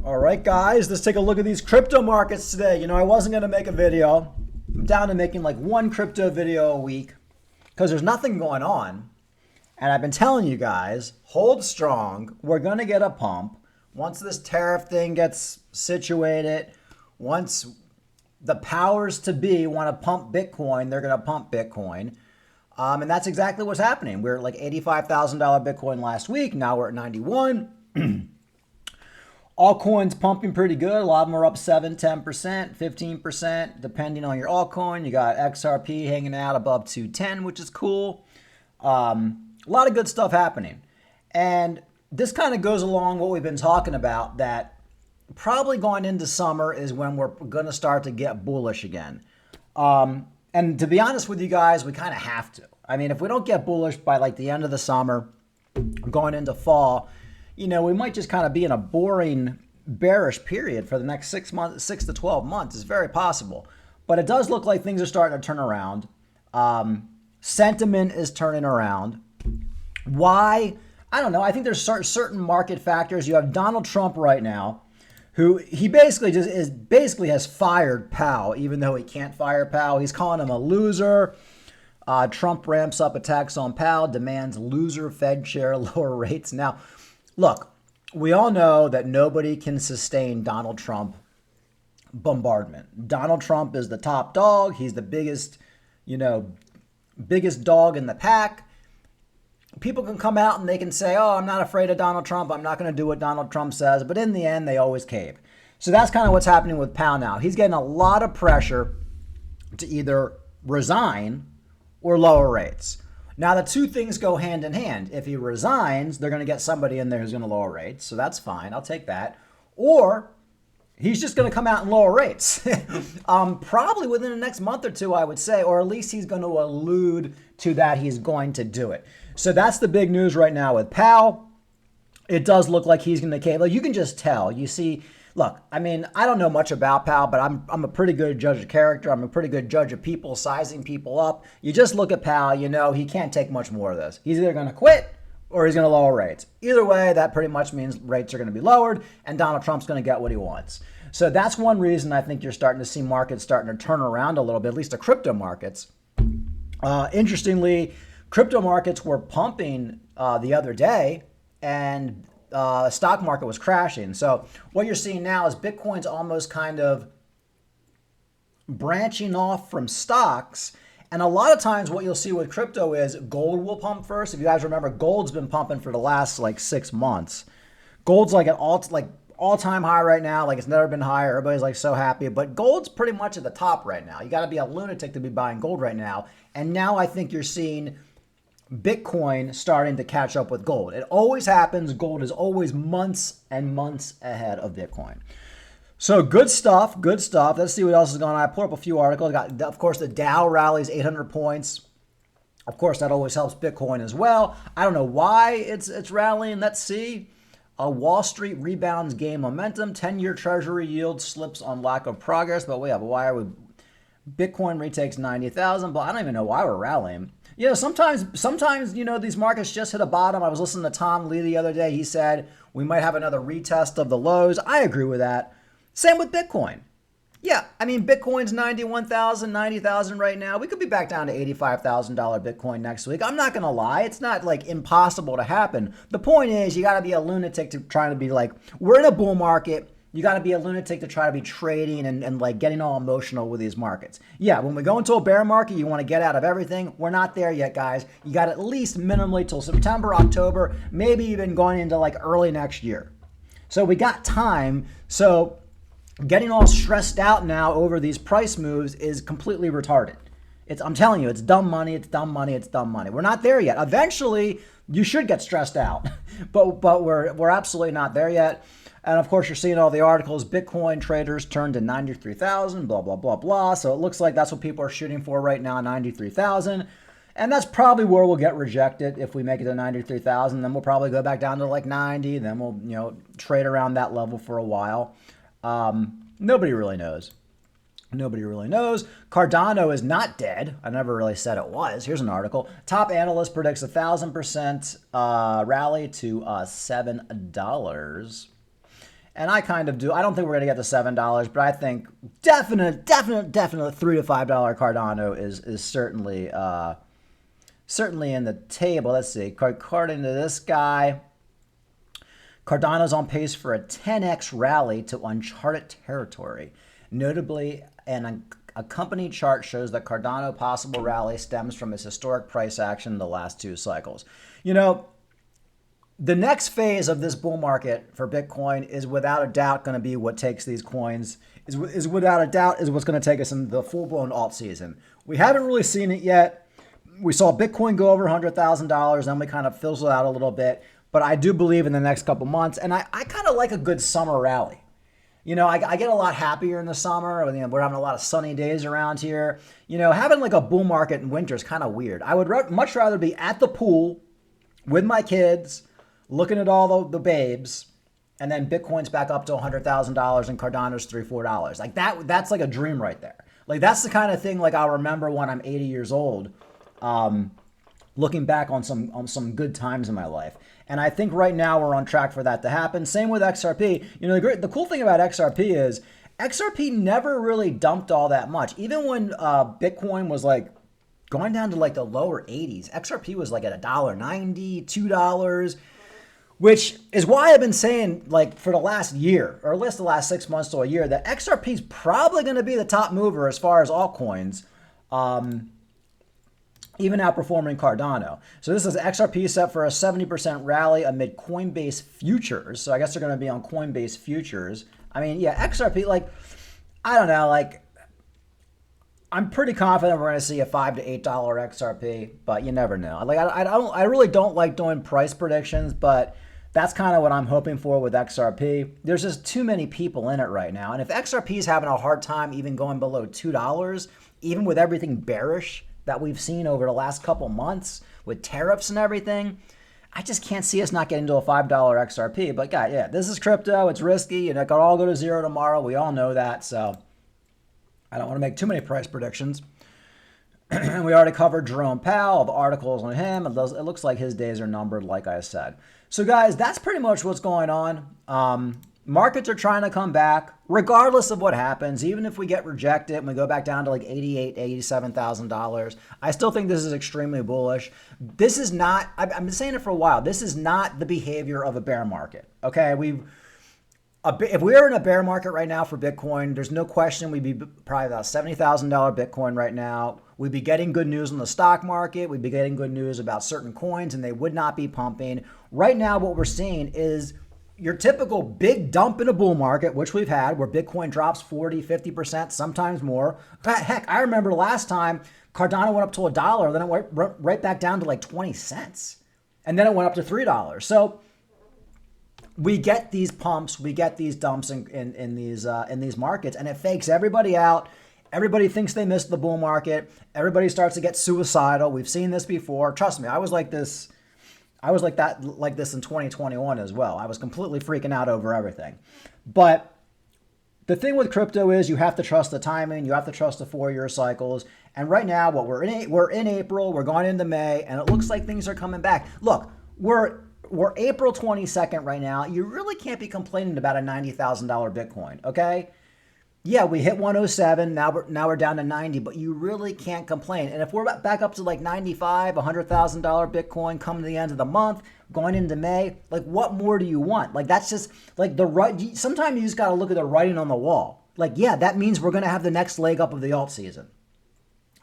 All right, guys, let's take a look at these crypto markets today. I wasn't going to make a video. I'm down to making like one crypto video a week because there's nothing going on. And I've been telling you guys, hold strong. We're going to get a pump. Once this tariff thing gets situated, once the powers to be want to pump Bitcoin, they're going to pump Bitcoin. And that's exactly what's happening. We were at like $85,000 Bitcoin last week. Now we're at 91. All coins pumping pretty good. A lot of them are up 7, 10%, 15%, depending on your altcoin. You got XRP hanging out above 210, which is cool. A lot of good stuff happening. And this kind of goes along what we've been talking about, that probably going into summer is when we're going to start to get bullish again. And to be honest with you guys, we kind of have to. I mean, if we don't get bullish by like the end of the summer, going into fall, we might just kind of be in a boring, bearish period for the next 6 to 12 months. It's very possible. But it does look like things are starting to turn around. Sentiment is turning around. Why? I don't know. I think there's certain market factors. You have Donald Trump right now, who he basically has fired Powell, even though he can't fire Powell. He's calling him a loser. Trump ramps up attacks on Powell, demands loser Fed chair, lower rates. Now, look, we all know that nobody can sustain Donald Trump bombardment. Donald Trump is the top dog. He's the biggest dog in the pack. People can come out and they can say, oh, I'm not afraid of Donald Trump. I'm not going to do what Donald Trump says. But in the end, they always cave. So that's kind of what's happening with Powell now. He's getting a lot of pressure to either resign or lower rates. Now, the two things go hand in hand. If he resigns, they're going to get somebody in there who's going to lower rates. So that's fine. I'll take that. Or he's just going to come out and lower rates. Probably within the next month or two, I would say, or at least he's going to allude to that he's going to do it. So that's the big news right now with Powell. It does look like he's going to cave. Like, you can just tell. You see, look, I mean, I don't know much about Powell, but I'm a pretty good judge of character. I'm a pretty good judge of people, sizing people up. You just look at Powell, he can't take much more of this. He's either going to quit or he's going to lower rates. Either way, that pretty much means rates are going to be lowered and Donald Trump's going to get what he wants. So that's one reason I think you're starting to see markets starting to turn around a little bit, at least the crypto markets. Interestingly, crypto markets were pumping the other day, and the stock market was crashing. So what you're seeing now is Bitcoin's almost kind of branching off from stocks. And a lot of times what you'll see with crypto is gold will pump first. If you guys remember, gold's been pumping for the last like 6 months. Gold's like at all-time high right now. Like, it's never been higher. Everybody's like so happy. But gold's pretty much at the top right now. You got to be a lunatic to be buying gold right now. And now I think you're seeing Bitcoin starting to catch up with gold. It always happens. Gold is always months and months ahead of Bitcoin. So good stuff, good stuff. Let's see what else is going on. I pulled up a few articles. Of course, the Dow rallies 800 points. Of course, that always helps Bitcoin as well. I don't know why it's rallying. Let's see. Wall Street rebounds gain momentum. 10-year Treasury yield slips on lack of progress. But why are we? Bitcoin retakes 90,000. But I don't even know why we're rallying. Sometimes, these markets just hit a bottom. I was listening to Tom Lee the other day. He said we might have another retest of the lows. I agree with that. Same with Bitcoin. Yeah, I mean, Bitcoin's 91,000, 90,000 right now. We could be back down to $85,000 Bitcoin next week. I'm not going to lie. It's not like impossible to happen. The point is, you got to be a lunatic to try to be like, we're in a bull market. You got to be a lunatic to try to be trading and like getting all emotional with these markets. Yeah, when we go into a bear market, you want to get out of everything. We're not there yet, guys. You got at least minimally till September, October, maybe even going into like early next year. So we got time. So getting all stressed out now over these price moves is completely retarded. I'm telling you, it's dumb money. It's dumb money. It's dumb money. We're not there yet. Eventually, you should get stressed out, but we're absolutely not there yet. And of course, you're seeing all the articles. Bitcoin traders turned to 93,000, blah, blah, blah, blah. So it looks like that's what people are shooting for right now, 93,000. And that's probably where we'll get rejected if we make it to 93,000. Then we'll probably go back down to like 90. Then we'll, trade around that level for a while. Nobody really knows. Nobody really knows. Cardano is not dead. I never really said it was. Here's an article. Top analyst predicts 1,000% rally to $7. And I kind of do. I don't think we're going to get to $7, but I think definitely $3 to $5 Cardano is certainly certainly in the table. Let's see. According to this guy, Cardano's on pace for a 10x rally to uncharted territory. Notably, a company chart shows that Cardano possible rally stems from its historic price action in the last 2 cycles. You know, the next phase of this bull market for Bitcoin is without a doubt going to be what takes these coins, is without a doubt is what's going to take us into the full-blown alt season. We haven't really seen it yet. We saw Bitcoin go over $100,000, then we kind of fizzled out a little bit. But I do believe in the next couple months, and I kind of like a good summer rally. You know, I get a lot happier in the summer. You know, we're having a lot of sunny days around here. You know, having like a bull market in winter is kind of weird. I would much rather be at the pool with my kids, looking at all the babes, and then Bitcoin's back up to $100,000 and Cardano's $3, $4. Like that's like a dream right there. Like that's the kind of thing like I'll remember when I'm 80 years old, looking back on some good times in my life. And I think right now we're on track for that to happen. Same with XRP. You know, the cool thing about XRP is XRP never really dumped all that much. Even when Bitcoin was like going down to like the lower 80s, XRP was like at $1.90, $2, which is why I've been saying like for the last year, or at least the last 6 months to a year, that XRP is probably going to be the top mover as far as altcoins. Even outperforming Cardano. So this is XRP set for a 70% rally amid Coinbase futures. So I guess they're going to be on Coinbase futures. I mean, yeah, XRP, like, I don't know, like, I'm pretty confident we're going to see a $5 to $8 XRP, but you never know. Like, I really don't like doing price predictions, but that's kind of what I'm hoping for with XRP. There's just too many people in it right now. And if XRP is having a hard time even going below $2, even with everything bearish that we've seen over the last couple months with tariffs and everything, I just can't see us not getting to a $5 XRP. But God, yeah, this is crypto. It's risky, and it could all go to zero tomorrow. We all know that. So I don't want to make too many price predictions. And we already covered Jerome Powell, the articles on him. It looks like his days are numbered, like I said. So guys, that's pretty much what's going on. Markets are trying to come back, regardless of what happens. Even if we get rejected and we go back down to like $88,000, $87,000, I still think this is extremely bullish. This is not, I've been saying it for a while, this is not the behavior of a bear market, okay? If we were in a bear market right now for Bitcoin, there's no question we'd be probably about $70,000 Bitcoin right now. We'd be getting good news on the stock market. We'd be getting good news about certain coins, and they would not be pumping. Right now, what we're seeing is your typical big dump in a bull market, which we've had, where Bitcoin drops 40, 50%, sometimes more. Heck, I remember last time Cardano went up to $1, then it went right back down to like 20 cents. And then it went up to $3. So we get these pumps, we get these dumps in these markets, and it fakes everybody out. Everybody thinks they missed the bull market. Everybody starts to get suicidal. We've seen this before. Trust me, I was like this in 2021 as well. I was completely freaking out over everything. But the thing with crypto is you have to trust the timing. You have to trust the 4-year cycles. And right now, we're in April. We're going into May, and it looks like things are coming back. Look, we're April 22nd right now. You really can't be complaining about a $90,000 Bitcoin, okay? Yeah, we hit 107. Now we're down to 90, but you really can't complain. And if we're back up to like 95, $100,000 Bitcoin coming to the end of the month, going into May, like what more do you want? Like that's just like sometimes you just got to look at the writing on the wall. Like, yeah, that means we're going to have the next leg up of the alt season.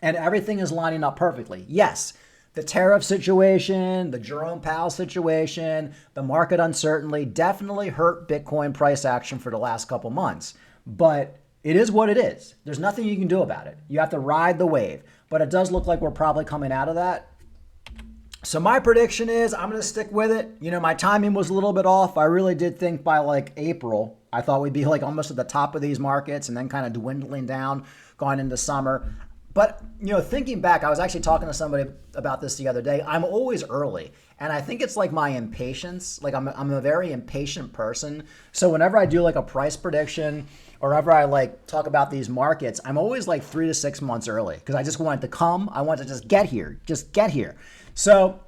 And everything is lining up perfectly. Yes, the tariff situation, the Jerome Powell situation, the market uncertainty definitely hurt Bitcoin price action for the last couple months. But it is what it is. There's nothing you can do about it. You have to ride the wave. But it does look like we're probably coming out of that. So my prediction is I'm going to stick with it. You know, my timing was a little bit off. I really did think by like April, I thought we'd be like almost at the top of these markets and then kind of dwindling down going into summer. But, you know, thinking back, I was actually talking to somebody about this the other day. I'm always early. And I think it's like my impatience. Like I'm a very impatient person. So whenever I do like a price prediction or whenever I like talk about these markets, I'm always like 3 to 6 months early because I just want it to come. I want to just get here. So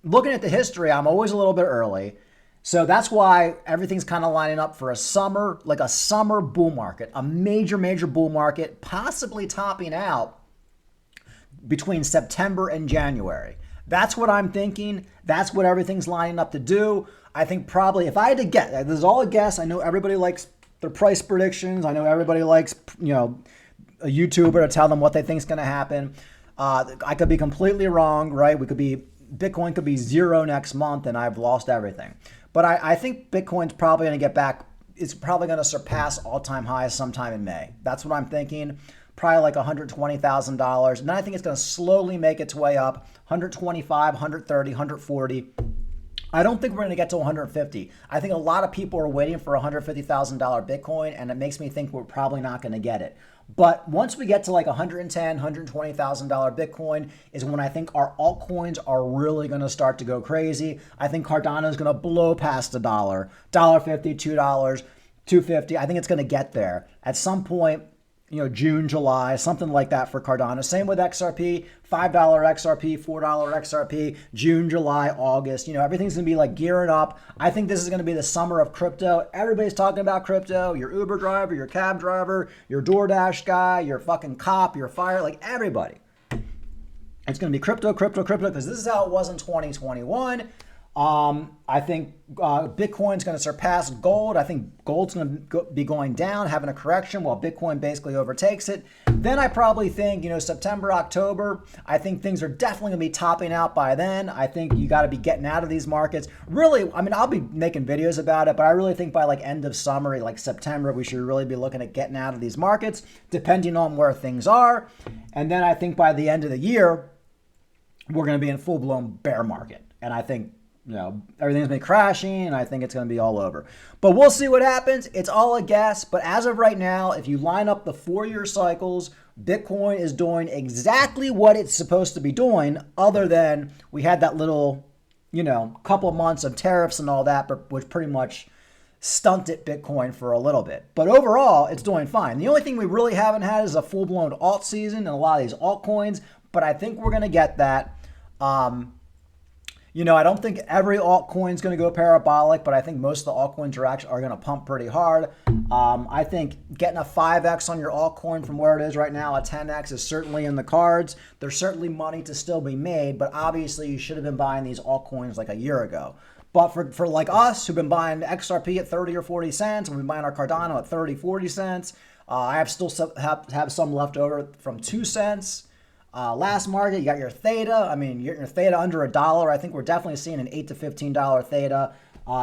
looking at the history, I'm always a little bit early. So that's why everything's kind of lining up for a summer, like a summer bull market, a major, major bull market, possibly topping out between September and January. That's what I'm thinking. That's what everything's lining up to do. I think probably, if I had to guess, this is all a guess. I know everybody likes their price predictions. I know everybody likes, a YouTuber to tell them what they think is going to happen. I could be completely wrong, right? Bitcoin could be zero next month and I've lost everything. But I think Bitcoin's probably going to get back. It's probably going to surpass all-time highs sometime in May. That's what I'm thinking. Probably like $120,000. And then I think it's going to slowly make its way up. 125, 130, 140. I don't think we're going to get to 150. I think a lot of people are waiting for $150,000 Bitcoin, and it makes me think we're probably not going to get it. But once we get to like $110,000, $120,000 Bitcoin is when I think our altcoins are really going to start to go crazy. I think Cardano is going to blow past $1, $1.50, $2, $2.50. I think it's going to get there at some point. June, July, something like that for Cardano. Same with XRP, $5 XRP, $4 XRP, June, July, August. Everything's going to be like gearing up. I think this is going to be the summer of crypto. Everybody's talking about crypto. Your Uber driver, your cab driver, your DoorDash guy, your fucking cop, your fire, like everybody. It's going to be crypto, crypto, crypto, because this is how it was in 2021. I think Bitcoin's going to surpass gold. I think gold's going to be going down, having a correction while Bitcoin basically overtakes it. Then I probably think, September, October, I think things are definitely going to be topping out by then. I think you got to be getting out of these markets. Really, I'll be making videos about it, but I really think by like end of summer, like September, we should really be looking at getting out of these markets, depending on where things are. And then I think by the end of the year, we're going to be in full-blown bear market. And I think everything's been crashing, and I think it's going to be all over. But we'll see what happens. It's all a guess. But as of right now, if you line up the 4-year cycles, Bitcoin is doing exactly what it's supposed to be doing, other than we had that little, couple months of tariffs and all that, but which pretty much stunted Bitcoin for a little bit. But overall, it's doing fine. The only thing we really haven't had is a full-blown alt season and a lot of these altcoins, but I think we're going to get that. I don't think every altcoin is going to go parabolic, but I think most of the altcoins are going to pump pretty hard. I think getting a 5x on your altcoin from where it is right now, a 10x is certainly in the cards. There's certainly money to still be made, but obviously you should have been buying these altcoins like a year ago. But for like us who've been buying XRP at 30 or 40 cents, we've been buying our Cardano at 30, 40 cents. I have still have some left over from 2 cents. Last market, you got your theta. Your theta under $1. I think we're definitely seeing an $8 to $15 theta.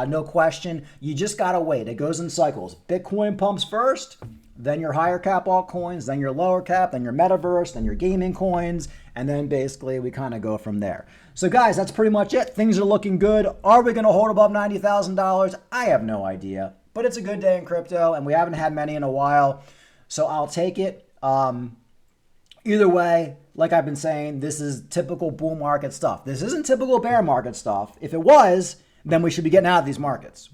No question. You just got to wait. It goes in cycles. Bitcoin pumps first, then your higher cap altcoins, then your lower cap, then your metaverse, then your gaming coins, and then basically we kind of go from there. So guys, that's pretty much it. Things are looking good. Are we going to hold above $90,000? I have no idea, but it's a good day in crypto, and we haven't had many in a while, so I'll take it. Either way, like I've been saying, this is typical bull market stuff. This isn't typical bear market stuff. If it was, then we should be getting out of these markets.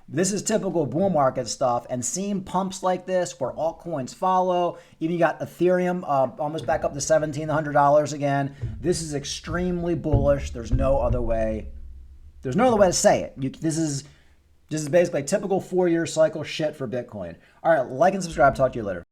This is typical bull market stuff, and seeing pumps like this where altcoins follow, even you got Ethereum almost back up to $1,700 again. This is extremely bullish. There's no other way. There's no other way to say it. This is basically typical 4-year cycle shit for Bitcoin. All right, like and subscribe. Talk to you later.